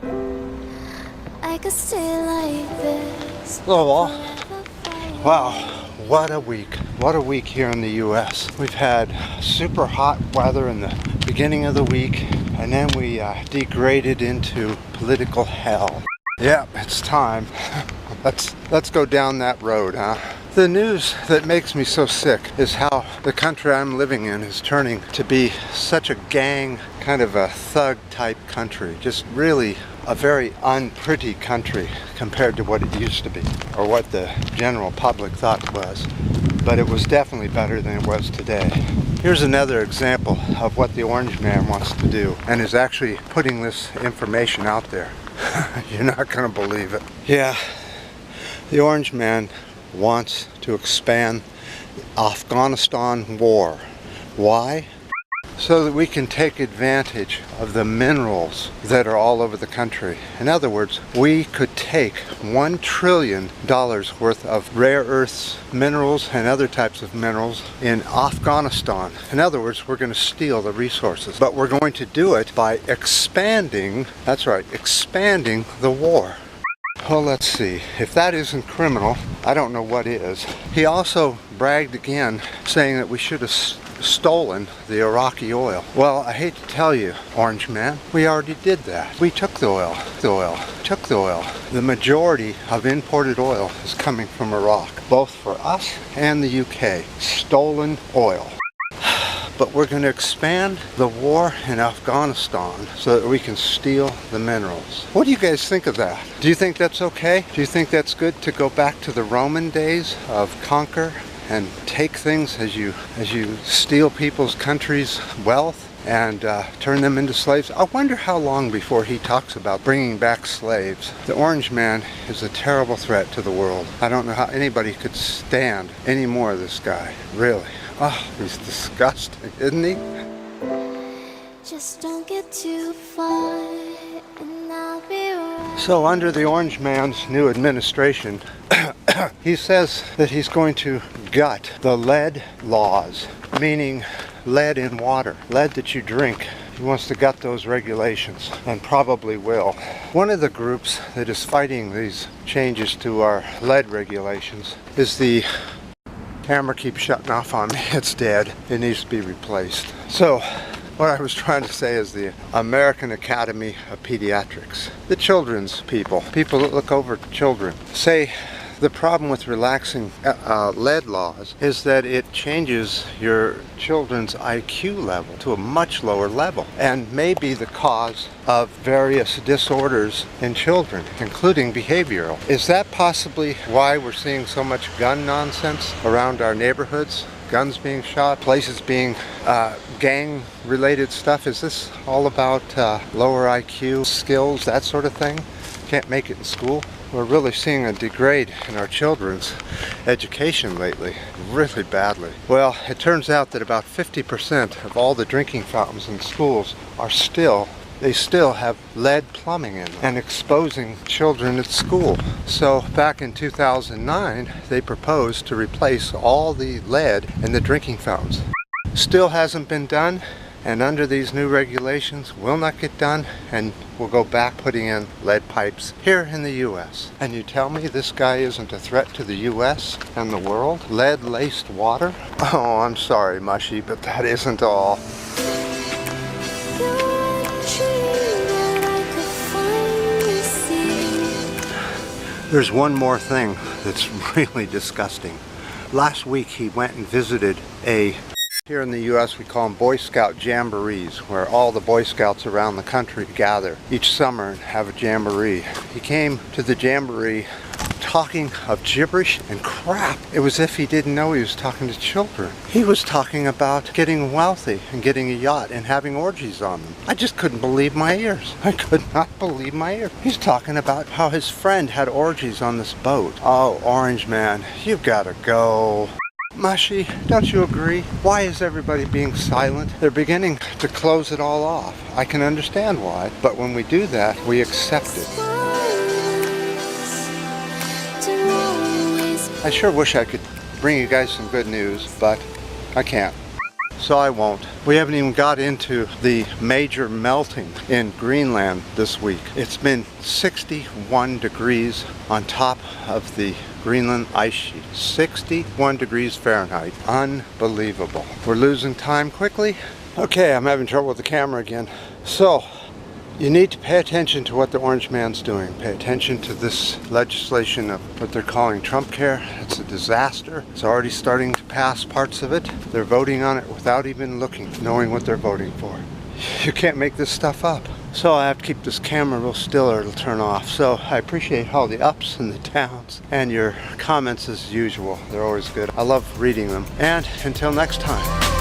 I could stay like this. Hello all. Wow, what a week. What a week here in the US. We've had super hot weather in the beginning of the week, and then we degraded into political hell. Yep, it's time. Let's go down that road, huh? The news that makes me so sick is how the country I'm living in is turning to be such a gang, kind of a thug type country. Just really a very unpretty country compared to what it used to be, or what the general public thought it was. But it was definitely better than it was today. Here's another example of what the Orange Man wants to do, and is actually putting this information out there. You're not going to believe it. Yeah, the Orange Man wants to expand the Afghanistan war. Why? So that we can take advantage of the minerals that are all over the country. In other words, we could take $1 trillion worth of rare earths, minerals, and other types of minerals in Afghanistan. In other words, we're going to steal the resources. But we're going to do it by expanding, that's right, expanding the war. Well, let's see. If that isn't criminal, I don't know what is. He also bragged again, saying that we should have stolen the Iraqi oil. Well, I hate to tell you, Orange Man, we already did that. We took the oil. The majority of imported oil is coming from Iraq, both for us and the UK. Stolen oil. But we're going to expand the war in Afghanistan so that we can steal the minerals. What do you guys think of that? Do you think that's okay? Do you think that's good to go back to the Roman days of conquer and take things as you steal people's countries' wealth and turn them into slaves? I wonder how long before he talks about bringing back slaves. The Orange Man is a terrible threat to the world. I don't know how anybody could stand any more of this guy, really. Oh, he's disgusting, isn't he? Just don't get too far, and I'll be right. So under the Orange Man's new administration, he says that he's going to gut the lead laws, meaning lead in water, lead that you drink. He wants to gut those regulations, and probably will. One of the groups that is fighting these changes to our lead regulations is the camera keeps shutting off on me. It's dead. It needs to be replaced. So what I was trying to say is the American Academy of Pediatrics, the children's people that look over children, say the problem with relaxing lead laws is that it changes your children's IQ level to a much lower level, and may be the cause of various disorders in children, including behavioral. Is that possibly why we're seeing so much gun nonsense around our neighborhoods? Guns being shot, places being gang-related stuff? Is this all about lower IQ skills, that sort of thing? Can't make it in school? We're really seeing a degrade in our children's education lately, really badly. Well, it turns out that about 50% of all the drinking fountains in schools are still have lead plumbing in them and exposing children at school. So back in 2009, they proposed to replace all the lead in the drinking fountains. Still hasn't been done, and under these new regulations will not get done, and we'll go back putting in lead pipes here in the US. And you tell me this guy isn't a threat to the US and the world? Lead-laced water? Oh, I'm sorry, Mushy, but that isn't all. There's one more thing that's really disgusting. Last week he went and visited here in the US we call them Boy Scout jamborees, where all the Boy Scouts around the country gather each summer and have a jamboree. He came to the jamboree talking of gibberish and crap. It was as if he didn't know he was talking to children. He was talking about getting wealthy and getting a yacht and having orgies on them. I just couldn't believe my ears. I could not believe my ears. He's talking about how his friend had orgies on this boat. Oh, Orange Man, you've got to go. Mushy, don't you agree? Why is everybody being silent? They're beginning to close it all off. I can understand why, but when we do that, we accept it. I sure wish I could bring you guys some good news, but I can't. so I won't. We haven't even got into the major melting in Greenland this week. It's been 61 degrees on top of the Greenland ice sheet. 61 degrees Fahrenheit. Unbelievable. We're losing time quickly. Okay, I'm having trouble with the camera again. So, you need to pay attention to what the Orange Man's doing. Pay attention to this legislation of what they're calling Trump Care. It's a disaster. It's already starting to pass parts of it. They're voting on it without even knowing what they're voting for. You can't make this stuff up. So I have to keep this camera real still or it'll turn off. So I appreciate all the ups and the downs and your comments as usual. They're always good. I love reading them. And until next time.